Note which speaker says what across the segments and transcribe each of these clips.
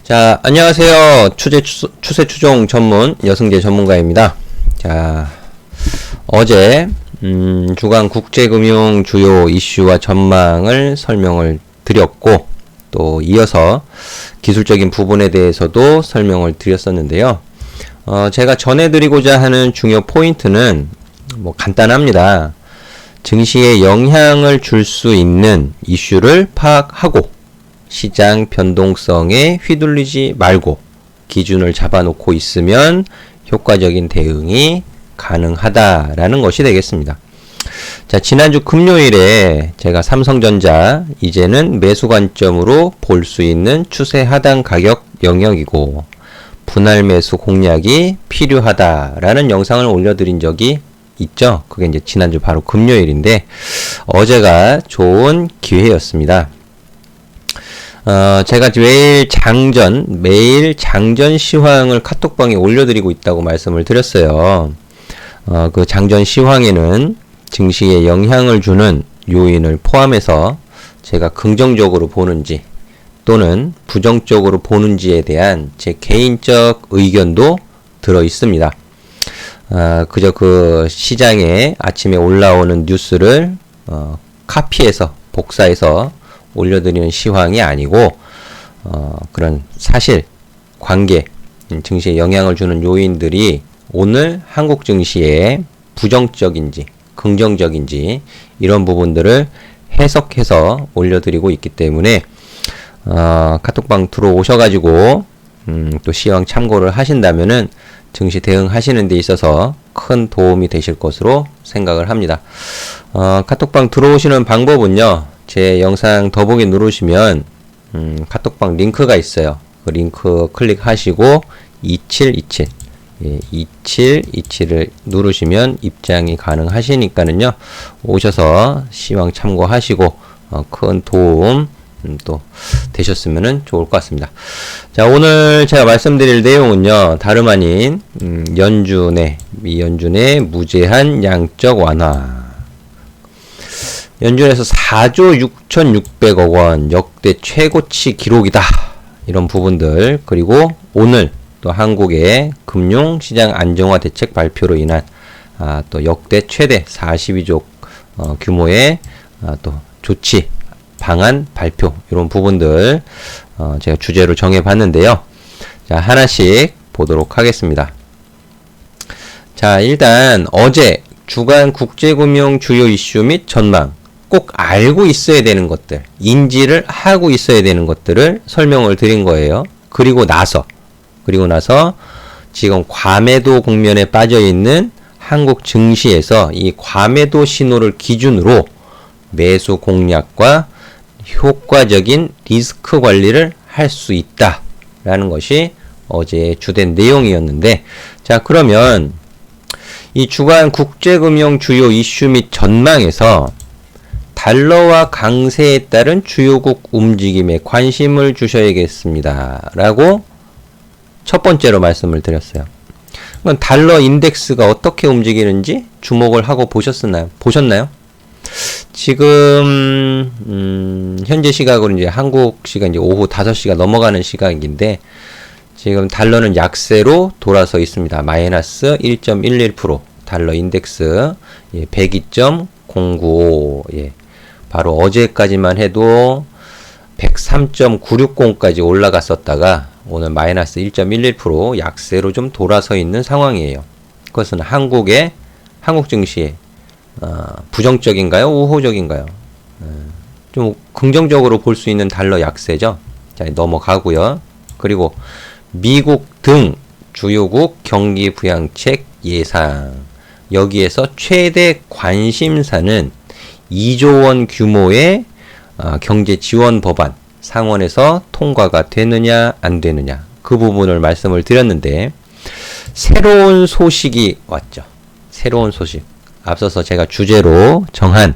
Speaker 1: 자, 안녕하세요. 추세 추종 전문 여승재 전문가입니다. 자, 어제 주간 국제금융 주요 이슈와 전망을 설명을 드렸고, 또 이어서 기술적인 부분에 대해서도 설명을 드렸었는데요. 제가 전해드리고자 하는 중요 포인트는 간단합니다. 증시에 영향을 줄 수 있는 이슈를 파악하고 시장 변동성에 휘둘리지 말고 기준을 잡아놓고 있으면 효과적인 대응이 가능하다라는 것이 되겠습니다. 자, 지난주 금요일에 제가 삼성전자 이제는 매수 관점으로 볼 수 있는 추세 하단 가격 영역이고 분할 매수 공략이 필요하다라는 영상을 올려드린 적이 있죠. 그게 이제 지난주 바로 금요일인데 어제가 좋은 기회였습니다. 제가 매일 장전 시황을 카톡방에 올려드리고 있다고 말씀을 드렸어요. 그 장전 시황에는 증시에 영향을 주는 요인을 포함해서 제가 긍정적으로 보는지 또는 부정적으로 보는지에 대한 제 개인적 의견도 들어 있습니다. 그저 그 시장에 아침에 올라오는 뉴스를 카피해서 복사해서 올려드리는 시황이 아니고 그런 사실, 관계, 증시에 영향을 주는 요인들이 오늘 한국 증시에 부정적인지 긍정적인지 이런 부분들을 해석해서 올려드리고 있기 때문에 카톡방 들어오셔가지고 또 시황 참고를 하신다면은 증시 대응하시는 데 있어서 큰 도움이 되실 것으로 생각을 합니다. 카톡방 들어오시는 방법은요, 제 영상 더보기 누르시면 카톡방 링크가 있어요. 그 링크 클릭하시고 2727 2727을 누르시면 입장이 가능하시니까는요, 오셔서 시황 참고하시고 큰 도움 또 되셨으면 좋을 것 같습니다. 자, 오늘 제가 말씀드릴 내용은요, 다름 아닌 미연준의 무제한 양적 완화, 연준에서 4조 6,600억 원 역대 최고치 기록이다, 이런 부분들, 그리고 오늘 또 한국의 금융시장 안정화 대책 발표로 인한 또 역대 최대 42조 규모의 또 조치 방안 발표, 이런 부분들 제가 주제로 정해봤는데요. 자, 하나씩 보도록 하겠습니다. 자, 일단 어제 주간 국제금융 주요 이슈 및 전망, 꼭 알고 있어야 되는 것들, 인지를 하고 있어야 되는 것들을 설명을 드린 거예요. 그리고 나서 지금 과매도 국면에 빠져 있는 한국 증시에서 이 과매도 신호를 기준으로 매수 공략과 효과적인 리스크 관리를 할 수 있다라는 것이 어제 주된 내용이었는데, 자, 그러면 이 주간 국제금융 주요 이슈 및 전망에서 달러와 강세에 따른 주요국 움직임에 관심을 주셔야겠습니다 라고 첫 번째로 말씀을 드렸어요. 그럼 달러 인덱스가 어떻게 움직이는지 주목을 하고 보셨나요? 지금 현재 시각으로 이제 한국 시간 이제 오후 5시가 넘어가는 시각인데 지금 달러는 약세로 돌아서 있습니다. 마이너스 1.11%, 달러 인덱스 102.095, 바로 어제까지만 해도 103.960까지 올라갔었다가 오늘 마이너스 1.11% 약세로 좀 돌아서 있는 상황이에요. 그것은 한국 증시에 부정적인가요? 우호적인가요? 좀 긍정적으로 볼 수 있는 달러 약세죠. 자, 넘어가고요. 그리고 미국 등 주요국 경기 부양책 예상, 여기에서 최대 관심사는 2조 원 규모의 경제 지원 법안 상원에서 통과가 되느냐 안 되느냐, 그 부분을 말씀을 드렸는데 새로운 소식이 왔죠. 새로운 소식, 앞서서 제가 주제로 정한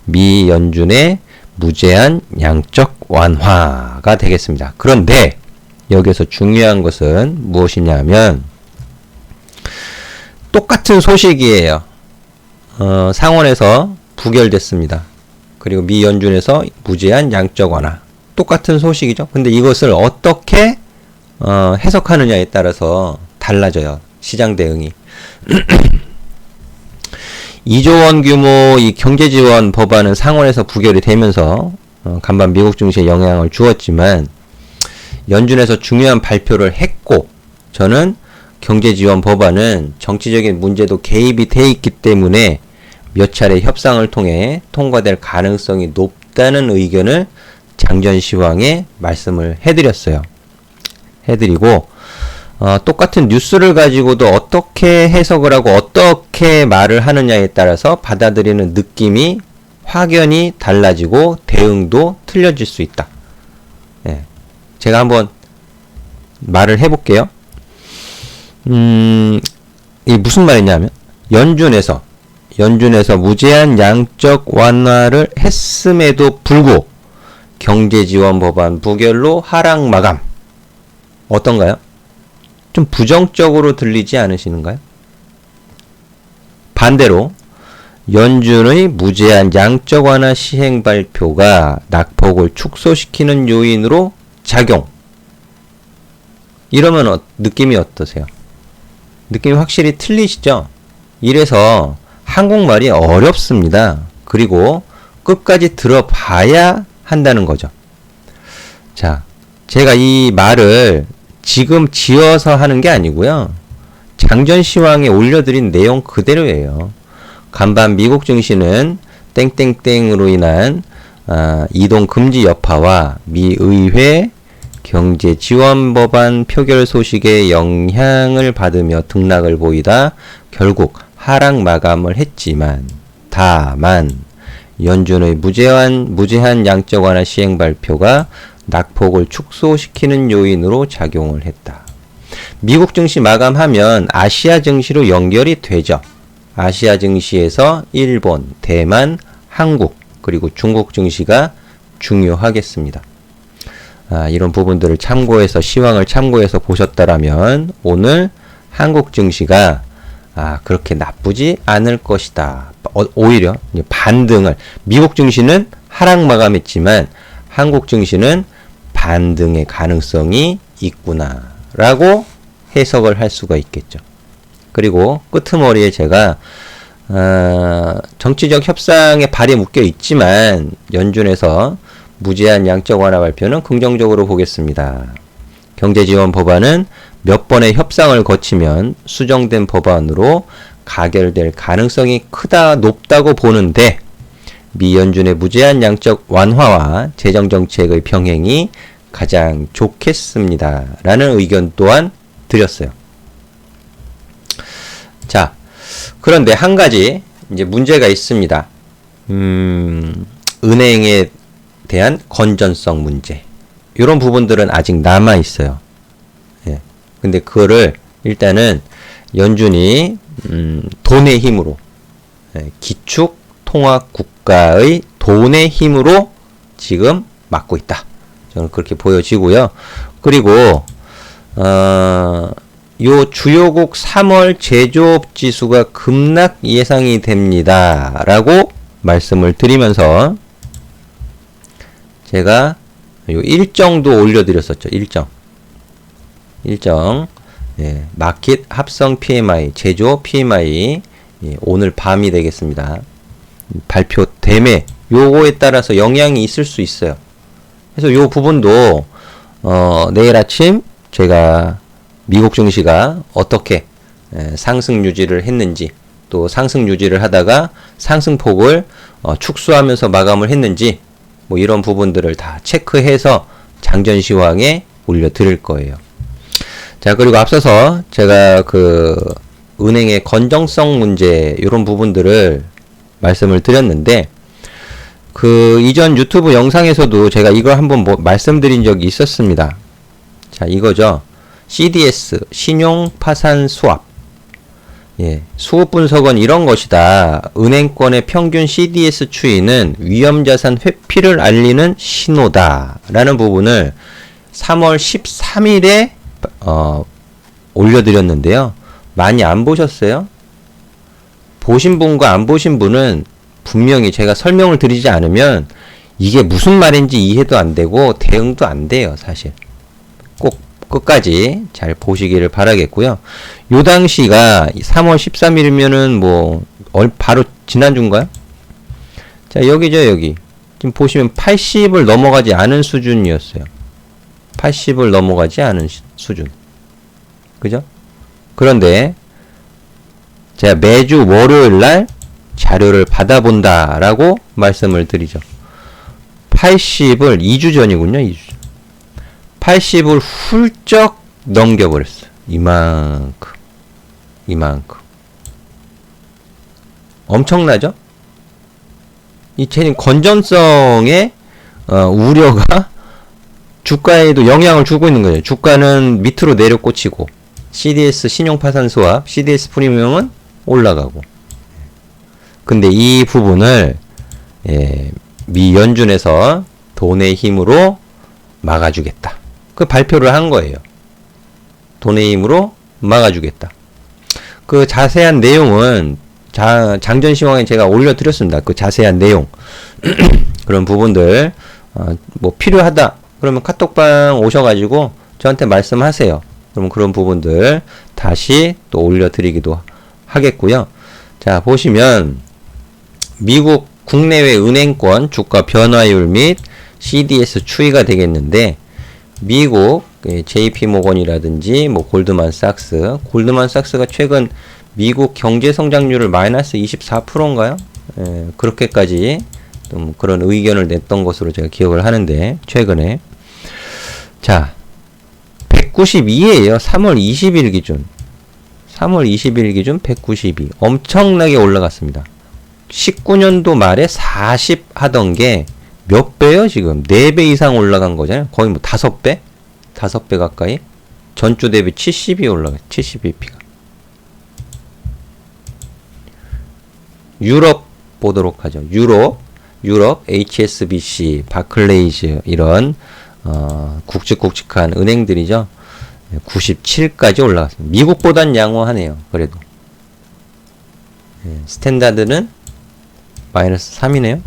Speaker 1: 미연준의 무제한 양적 완화가 되겠습니다. 그런데 여기서 중요한 것은 무엇이냐면 똑같은 소식이에요. 상원에서 부결됐습니다. 그리고 미연준에서 무제한 양적 완화, 똑같은 소식이죠. 근데 이것을 어떻게 해석하느냐에 따라서 달라져요. 시장 대응이. 2조 원 규모 이 경제지원 법안은 상원에서 부결이 되면서 간밤 미국 증시에 영향을 주었지만 연준에서 중요한 발표를 했고 저는 경제지원 법안은 정치적인 문제도 개입이 돼 있기 때문에 몇 차례 협상을 통해 통과될 가능성이 높다는 의견을 장전시황에 말씀을 해드렸어요. 해드리고 똑같은 뉴스를 가지고도 어떻게 해석을 하고 어떻게 말을 하느냐에 따라서 받아들이는 느낌이 확연히 달라지고 대응도 틀려질 수 있다. 예. 제가 한번 말을 해볼게요. 이게 무슨 말이냐면 연준에서 무제한 양적 완화를 했음에도 불구하고 경제지원 법안 부결로 하락 마감. 어떤가요? 좀 부정적으로 들리지 않으시는가요? 반대로 연준의 무제한 양적 완화 시행 발표가 낙폭을 축소시키는 요인으로 작용. 이러면 느낌이 어떠세요? 느낌이 확실히 틀리시죠? 이래서 한국말이 어렵습니다. 그리고 끝까지 들어봐야 한다는 거죠. 자, 제가 이 말을 지금 지어서 하는 게 아니고요. 장전시황에 올려드린 내용 그대로예요. 간밤 미국 증시는 땡땡땡으로 인한 이동 금지 여파와 미 의회 경제 지원 법안 표결 소식에 영향을 받으며 등락을 보이다 결국 하락 마감을 했지만 다만 연준의 무제한 양적 완화 시행 발표가 낙폭을 축소시키는 요인으로 작용을 했다. 미국 증시 마감하면 아시아 증시로 연결이 되죠. 아시아 증시에서 일본, 대만, 한국, 그리고 중국 증시가 중요하겠습니다. 이런 부분들을 참고해서 시황을 참고해서 보셨다라면 오늘 한국 증시가 그렇게 나쁘지 않을 것이다. 오히려 반등을 미국 증시는 하락 마감했지만 한국 증시는 반등의 가능성이 있구나 라고 해석을 할 수가 있겠죠. 그리고 끄트머리에 제가 정치적 협상에 발이 묶여 있지만 연준에서 무제한 양적 완화 발표는 긍정적으로 보겠습니다. 경제지원 법안은 몇 번의 협상을 거치면 수정된 법안으로 가결될 가능성이 높다고 보는데 미 연준의 무제한 양적 완화와 재정정책의 병행이 가장 좋겠습니다. 라는 의견 또한 드렸어요. 자, 그런데 한 가지 이제 문제가 있습니다. 은행에 대한 건전성 문제. 이런 부분들은 아직 남아 있어요. 예. 근데 그거를 일단은 연준이 돈의 힘으로 기축 통화 국가의 돈의 힘으로 지금 막고 있다. 저는 그렇게 보여지고요. 그리고 요 주요국 3월 제조업 지수가 급락 예상이 됩니다. 라고 말씀을 드리면서 제가 요 일정도 올려드렸었죠. 일정. 예, 마켓 합성 PMI, 제조업 PMI 오늘 밤이 되겠습니다. 발표됨에 요거에 따라서 영향이 있을 수 있어요. 그래서 요 부분도 내일 아침 제가 미국 증시가 어떻게 상승 유지를 했는지 또 상승 유지를 하다가 상승폭을 축소하면서 마감을 했는지 뭐 이런 부분들을 다 체크해서 장전시황에 올려드릴 거예요. 자, 그리고 앞서서 제가 은행의 건전성 문제 이런 부분들을 말씀을 드렸는데 이전 유튜브 영상에서도 제가 이걸 한번 말씀드린 적이 있었습니다. 자, 이거죠. CDS, 신용 파산 수합. 예, 수급 분석은 이런 것이다. 은행권의 평균 CDS 추이는 위험자산 회피를 알리는 신호다. 라는 부분을 3월 13일에 올려드렸는데요. 많이 안 보셨어요? 보신 분과 안 보신 분은 분명히 제가 설명을 드리지 않으면 이게 무슨 말인지 이해도 안 되고 대응도 안 돼요, 사실. 꼭 끝까지 잘 보시기를 바라겠고요. 요 당시가 3월 13일이면은 뭐 바로 지난주인가요? 자, 여기죠, 여기. 지금 보시면 80을 넘어가지 않은 수준이었어요. 80을 넘어가지 않은 수준. 그죠? 그런데 제가 매주 월요일 날 자료를 받아본다라고 말씀을 드리죠. 80을 2주 전이군요. 2주 전. 80을 훌쩍 넘겨버렸어요. 이만큼. 엄청나죠? 이 체인 건전성의 우려가 주가에도 영향을 주고 있는 거예요. 주가는 밑으로 내려 꽂히고 CDS 신용파산 수합, CDS 프리미엄은 올라가고. 근데 이 부분을 미 연준에서 돈의 힘으로 막아주겠다. 그 발표를 한 거예요. 돈의 힘으로 막아주겠다. 그 자세한 내용은 장전시황에 제가 올려드렸습니다. 그 자세한 내용. 그런 부분들 뭐 필요하다. 그러면 카톡방 오셔가지고 저한테 말씀하세요. 그럼 그런 부분들 다시 또 올려드리기도 하겠고요. 자, 보시면 미국 국내외 은행권 주가 변화율 및 CDS 추이가 되겠는데, 미국 JP모건이라든지 뭐 골드만삭스가 최근 미국 경제 성장률을 마이너스 24%인가요? 그렇게까지 좀 그런 의견을 냈던 것으로 제가 기억을 하는데, 최근에. 자, 192예요. 3월 20일 기준. 3월 20일 기준 192. 엄청나게 올라갔습니다. 19년도 말에 40 하던 게 몇 배요, 지금? 4배 이상 올라간 거잖아요. 거의 뭐 5배? 5배 가까이? 전주 대비 70이 올라갔어요. 72P가. 유럽 보도록 하죠. 유럽 HSBC, 바클레이즈 이런 굵직굵직한 은행들이죠. 97까지 올라갔습니다. 미국보단 양호하네요. 그래도. 스탠다드는 마이너스 3이네요.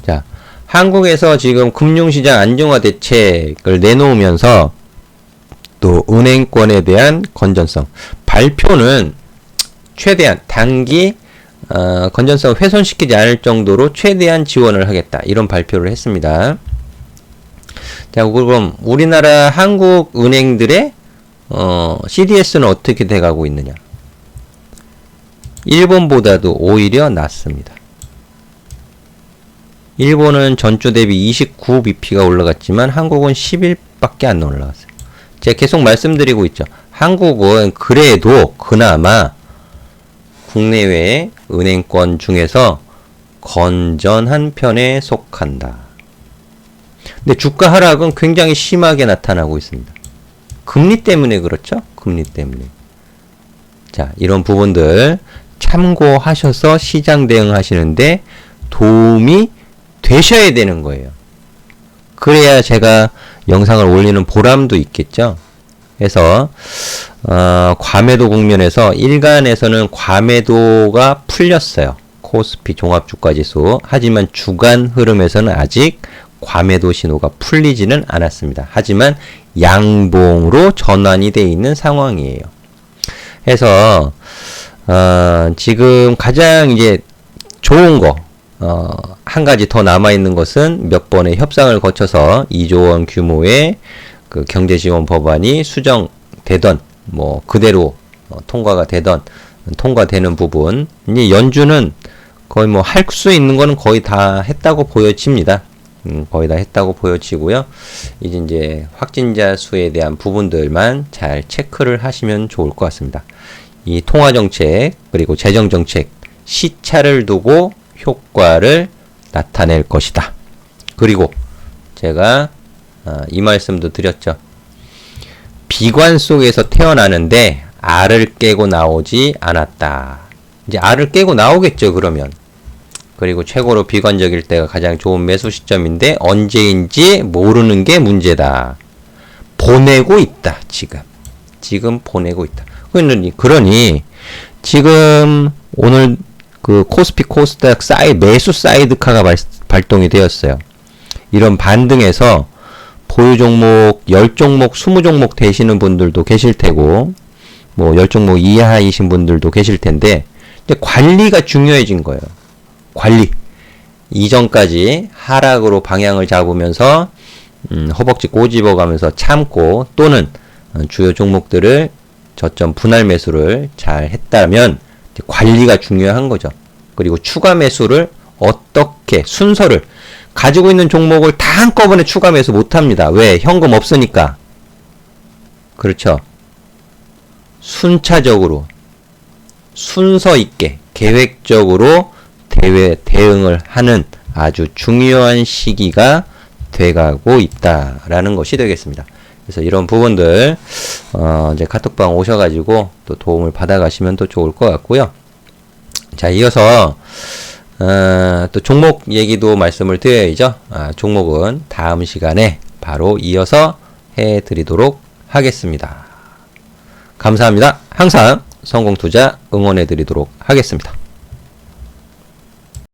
Speaker 1: 자, 한국에서 지금 금융시장 안정화 대책을 내놓으면서 또 은행권에 대한 건전성 발표는 최대한 단기 건전성을 훼손시키지 않을 정도로 최대한 지원을 하겠다, 이런 발표를 했습니다. 자, 그럼 우리나라 한국 은행들의 CDS는 어떻게 돼가고 있느냐? 일본보다도 오히려 낫습니다. 일본은 전주 대비 29bp가 올라갔지만 한국은 11밖에 안 올라갔어요. 제가 계속 말씀드리고 있죠. 한국은 그래도 그나마 국내외 은행권 중에서 건전한 편에 속한다. 근데 주가 하락은 굉장히 심하게 나타나고 있습니다. 금리 때문에 그렇죠? 금리 때문에. 자, 이런 부분들 참고하셔서 시장 대응하시는데 도움이 되셔야 되는 거예요. 그래야 제가 영상을 올리는 보람도 있겠죠. 그래서 과매도 국면에서 일간에서는 과매도가 풀렸어요. 코스피 종합주가지수. 하지만 주간 흐름에서는 아직 과매도 신호가 풀리지는 않았습니다. 하지만 양봉으로 전환이 되어 있는 상황이에요. 그래서 지금 가장 이제 좋은 거, 한 가지 더 남아있는 것은 몇 번의 협상을 거쳐서 2조 원 규모의 그 경제지원 법안이 수정되던, 뭐, 그대로 통과가 되던, 통과되는 부분. 이제 연준은 거의 뭐 할 수 있는 거는 거의 다 했다고 보여집니다. 거의 다 했다고 보여지고요. 이제 확진자 수에 대한 부분들만 잘 체크를 하시면 좋을 것 같습니다. 이 통화정책, 그리고 재정정책, 시차를 두고 효과를 나타낼 것이다. 그리고 제가 이 말씀도 드렸죠. 비관 속에서 태어나는데 알을 깨고 나오지 않았다. 이제 알을 깨고 나오겠죠, 그러면. 그리고 최고로 비관적일 때가 가장 좋은 매수 시점인데 언제인지 모르는 게 문제다. 보내고 있다, 지금 보내고 있다. 그러니 지금 오늘 그 코스피 코스닥 매수 사이드카가 발동이 되었어요. 이런 반등에서 보유 종목 10종목, 20종목 되시는 분들도 계실 테고, 뭐 10종목 이하이신 분들도 계실 텐데, 근데 관리가 중요해진 거예요. 관리. 이전까지 하락으로 방향을 잡으면서 허벅지 꼬집어 가면서 참고, 또는 주요 종목들을 저점 분할 매수를 잘 했다면 관리가 중요한 거죠. 그리고 추가 매수를 어떻게 순서를 가지고 있는 종목을 다 한꺼번에 추가 매수 못 합니다. 왜? 현금 없으니까. 그렇죠. 순차적으로 순서 있게 계획적으로 대응을 하는 아주 중요한 시기가 돼가고 있다라는 것이 되겠습니다. 그래서 이런 부분들 이제 카톡방 오셔가지고 또 도움을 받아가시면 또 좋을 것 같고요. 자, 이어서 또 종목 얘기도 말씀을 드려야죠. 종목은 다음 시간에 바로 이어서 해드리도록 하겠습니다. 감사합니다. 항상 성공투자 응원해드리도록 하겠습니다.